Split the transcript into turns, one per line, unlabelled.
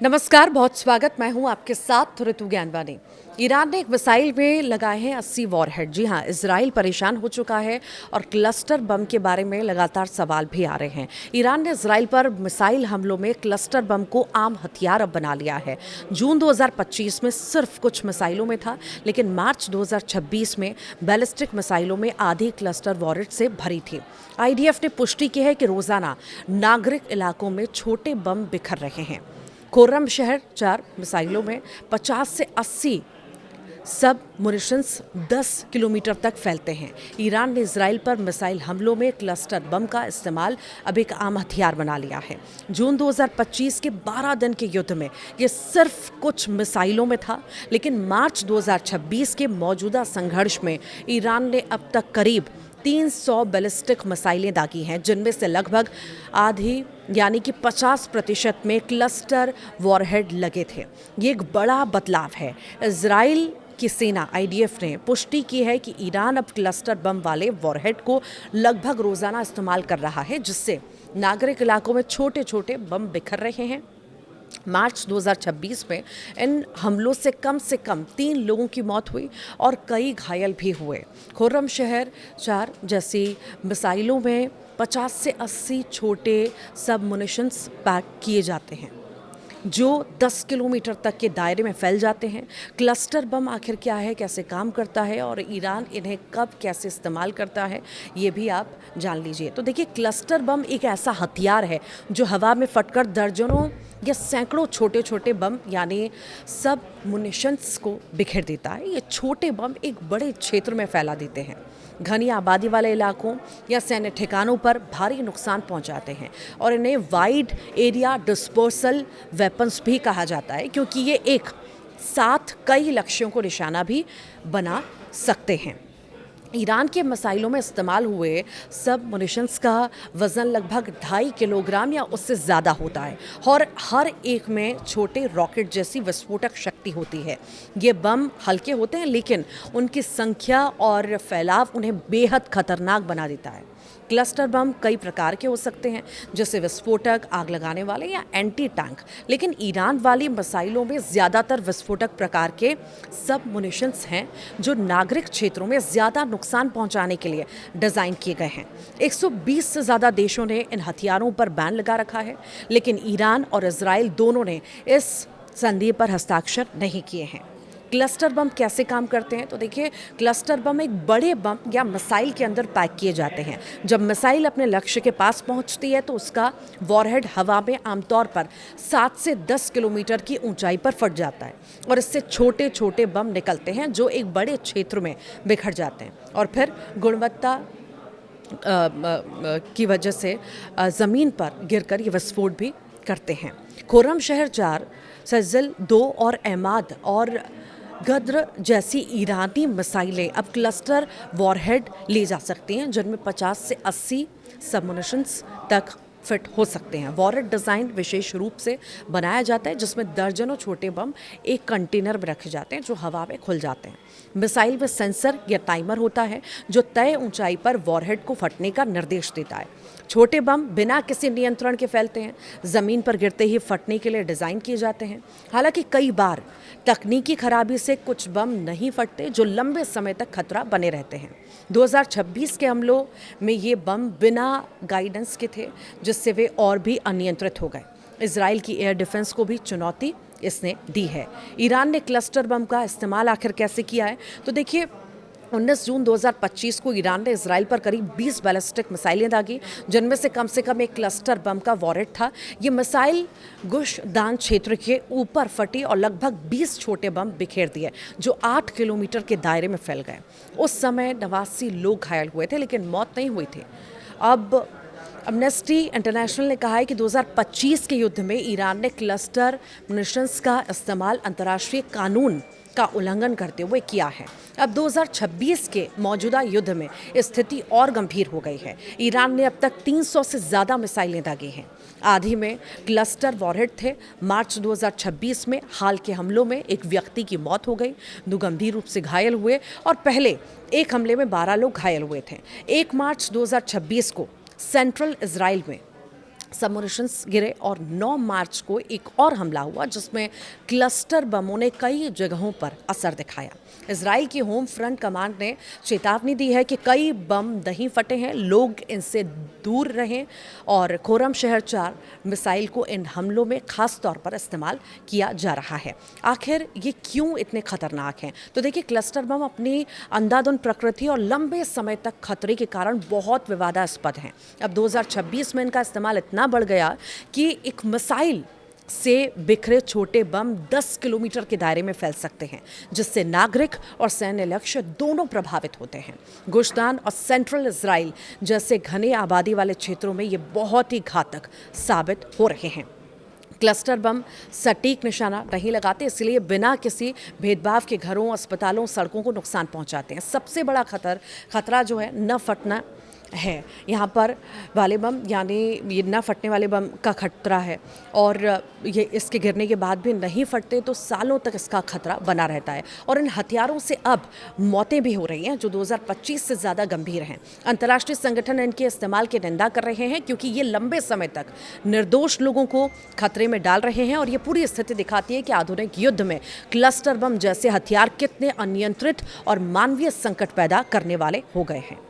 नमस्कार, बहुत स्वागत। मैं हूं आपके साथ ऋतु ज्ञानवानी। ईरान ने एक मिसाइल में लगाए हैं 80 वॉरहेड। जी हां, इजराइल परेशान हो चुका है और क्लस्टर बम के बारे में लगातार सवाल भी आ रहे हैं। ईरान ने इजराइल पर मिसाइल हमलों में क्लस्टर बम को आम हथियार अब बना लिया है। जून 2025 में सिर्फ कुछ मिसाइलों में था, लेकिन मार्च 2026 में बैलिस्टिक मिसाइलों में आधी क्लस्टर वॉरहेड से भरी थी। आईडीएफ ने पुष्टि की है कि रोजाना नागरिक इलाकों में छोटे बम बिखर रहे हैं। खुर्रम शहर 4 मिसाइलों में 50 से 80 सब मुनिशंस 10 किलोमीटर तक फैलते हैं। ईरान ने इजराइल पर मिसाइल हमलों में क्लस्टर बम का इस्तेमाल अब एक आम हथियार बना लिया है। जून 2025 के 12 दिन के युद्ध में ये सिर्फ कुछ मिसाइलों में था, लेकिन मार्च 2026 के मौजूदा संघर्ष में ईरान ने अब तक करीब 300 बैलिस्टिक मिसाइलें दागी हैं, जिनमें से लगभग आधी यानी कि 50% में क्लस्टर वॉरहेड लगे थे। ये एक बड़ा बदलाव है। इजराइल की सेना आईडीएफ ने पुष्टि की है कि ईरान अब क्लस्टर बम वाले वॉरहेड को लगभग रोजाना इस्तेमाल कर रहा है, जिससे नागरिक इलाकों में छोटे छोटे बम बिखर रहे हैं। मार्च 2026 में इन हमलों से कम 3 लोगों की मौत हुई और कई घायल भी हुए। खुर्रम शहर 4 जैसी मिसाइलों में 50 से 80 छोटे सब मुनिशंस पैक किए जाते हैं, जो 10 किलोमीटर तक के दायरे में फैल जाते हैं। क्लस्टर बम आखिर क्या है, कैसे काम करता है और ईरान इन्हें कब कैसे इस्तेमाल करता है, ये भी आप जान लीजिए। तो देखिए, क्लस्टर बम एक ऐसा हथियार है जो हवा में फटकर दर्जनों या सैकड़ों छोटे छोटे बम यानी सब मुनिशंस को बिखेर देता है। ये छोटे बम एक बड़े क्षेत्र में फैला देते हैं, घनी आबादी वाले इलाकों या सैन्य ठिकानों पर भारी नुकसान पहुंचाते हैं और इन्हें वाइड एरिया डिस्पर्सल वेपन्स भी कहा जाता है, क्योंकि ये एक साथ कई लक्ष्यों को निशाना भी बना सकते हैं। ईरान के मिसाइलों में इस्तेमाल हुए सब मुनिशंस का वज़न लगभग 2.5 किलोग्राम या उससे ज़्यादा होता है और हर एक में छोटे रॉकेट जैसी विस्फोटक शक्ति होती है। ये बम हल्के होते हैं, लेकिन उनकी संख्या और फैलाव उन्हें बेहद खतरनाक बना देता है। क्लस्टर बम कई प्रकार के हो सकते हैं, जैसे विस्फोटक, आग लगाने वाले या एंटी टैंक, लेकिन ईरान वाली मिसाइलों में ज़्यादातर विस्फोटक प्रकार के सब मुनिशंस हैं, जो नागरिक क्षेत्रों में ज़्यादा नुकसान पहुंचाने के लिए डिज़ाइन किए गए हैं। 120 से ज़्यादा देशों ने इन हथियारों पर बैन लगा रखा है, लेकिन ईरान और इजराइल दोनों ने इस संधि पर हस्ताक्षर नहीं किए हैं। क्लस्टर बम कैसे काम करते हैं? तो देखिए, क्लस्टर बम एक बड़े बम या मिसाइल के अंदर पैक किए जाते हैं। जब मिसाइल अपने लक्ष्य के पास पहुंचती है तो उसका वॉरहेड हवा में आमतौर पर 7 से 10 किलोमीटर की ऊंचाई पर फट जाता है और इससे छोटे छोटे बम निकलते हैं, जो एक बड़े क्षेत्र में बिखर जाते हैं और फिर गुणवत्ता की वजह से ज़मीन पर गिरकर ये विस्फोट भी करते हैं। खुर्रम शहर 4, सज्जल 2 और एमाद और गद्र जैसी ईरानी मिसाइलें अब क्लस्टर वॉरहेड ले जा सकती हैं, जिनमें 50 से 80 सबमुनिशंस तक फिट हो सकते हैं। वॉरहेड डिज़ाइन विशेष रूप से बनाया जाता है, जिसमें दर्जनों छोटे बम एक कंटेनर में रखे जाते हैं, जो हवा में खुल जाते हैं। मिसाइल में सेंसर या टाइमर होता है, जो तय ऊंचाई पर वॉरहेड को फटने का निर्देश देता है। छोटे बम बिना किसी नियंत्रण के फैलते हैं, ज़मीन पर गिरते ही फटने के लिए डिज़ाइन किए जाते हैं। हालांकि कई बार तकनीकी खराबी से कुछ बम नहीं फटते, जो लंबे समय तक खतरा बने रहते हैं। 2026 के हमलों में ये बम बिना गाइडेंस के थे, जिससे वे और भी अनियंत्रित हो गए। इजराइल की एयर डिफेंस को भी चुनौती इसने दी है। ईरान ने क्लस्टर बम का इस्तेमाल आखिर कैसे किया है? तो देखिए, 19 जून 2025 को ईरान ने इजराइल पर करीब 20 बैलिस्टिक मिसाइलें दागी, जिनमें से कम एक क्लस्टर बम का वॉरहेड था। ये मिसाइल गुश दान क्षेत्र के ऊपर फटी और लगभग 20 छोटे बम बिखेर दिए, जो 8 किलोमीटर के दायरे में फैल गए। उस समय 89 लोग घायल हुए थे, लेकिन मौत नहीं हुई थी। अब एमनेस्टी इंटरनेशनल ने कहा है कि 2025 के युद्ध में ईरान ने क्लस्टर मुनिशंस का इस्तेमाल अंतर्राष्ट्रीय कानून का उल्लंघन करते हुए किया है। अब 2026 के मौजूदा युद्ध में स्थिति और गंभीर हो गई है। ईरान ने अब तक 300 से ज़्यादा मिसाइलें दागी हैं। आधी में क्लस्टर वॉरहेड थे। मार्च 2026 में हाल के हमलों में एक व्यक्ति की मौत हो गई, 2 गंभीर रूप से घायल हुए और पहले एक हमले में 12 लोग घायल हुए थे। 1 मार्च 2026 को सेंट्रल इजराइल में सब मुनिशंस गिरे और 9 मार्च को एक और हमला हुआ जिसमें क्लस्टर बमों ने कई जगहों पर असर दिखाया। इजराइल की होम फ्रंट कमांड ने चेतावनी दी है कि कई बम नहीं फटे हैं, लोग इनसे दूर रहें और खोरम शहर 4 मिसाइल को इन हमलों में खास तौर पर इस्तेमाल किया जा रहा है। आखिर ये क्यों इतने खतरनाक हैं? तो देखिए, क्लस्टर बम अपनी अंधाधुंध प्रकृति और लंबे समय तक खतरे के कारण बहुत विवादास्पद हैं। अब 2026 में इनका इस्तेमाल इतना बढ़ गया कि एक मिसाइल से बिखरे छोटे बम 10 किलोमीटर के दायरे में फैल सकते हैं, जिससे नागरिक और सैन्य लक्ष्य दोनों प्रभावित होते हैं। गुश्तान और सेंट्रल इजराइल जैसे घने आबादी वाले क्षेत्रों में ये बहुत ही घातक साबित हो रहे हैं। क्लस्टर बम सटीक निशाना नहीं लगाते, इसलिए बिना किसी भेदभाव के घरों, अस्पतालों, सड़कों को नुकसान पहुंचाते हैं। सबसे बड़ा खतरा जो है न फटना है। यहाँ पर वाले बम यानी ये न फटने वाले बम का खतरा है और ये इसके गिरने के बाद भी नहीं फटते तो सालों तक इसका खतरा बना रहता है और इन हथियारों से अब मौतें भी हो रही हैं जो 2025 से ज़्यादा गंभीर हैं। अंतर्राष्ट्रीय संगठन इनके इस्तेमाल की निंदा कर रहे हैं क्योंकि ये लंबे समय तक निर्दोष लोगों को खतरे में डाल रहे हैं और ये पूरी स्थिति दिखाती है कि आधुनिक युद्ध में क्लस्टर बम जैसे हथियार कितने अनियंत्रित और मानवीय संकट पैदा करने वाले हो गए हैं।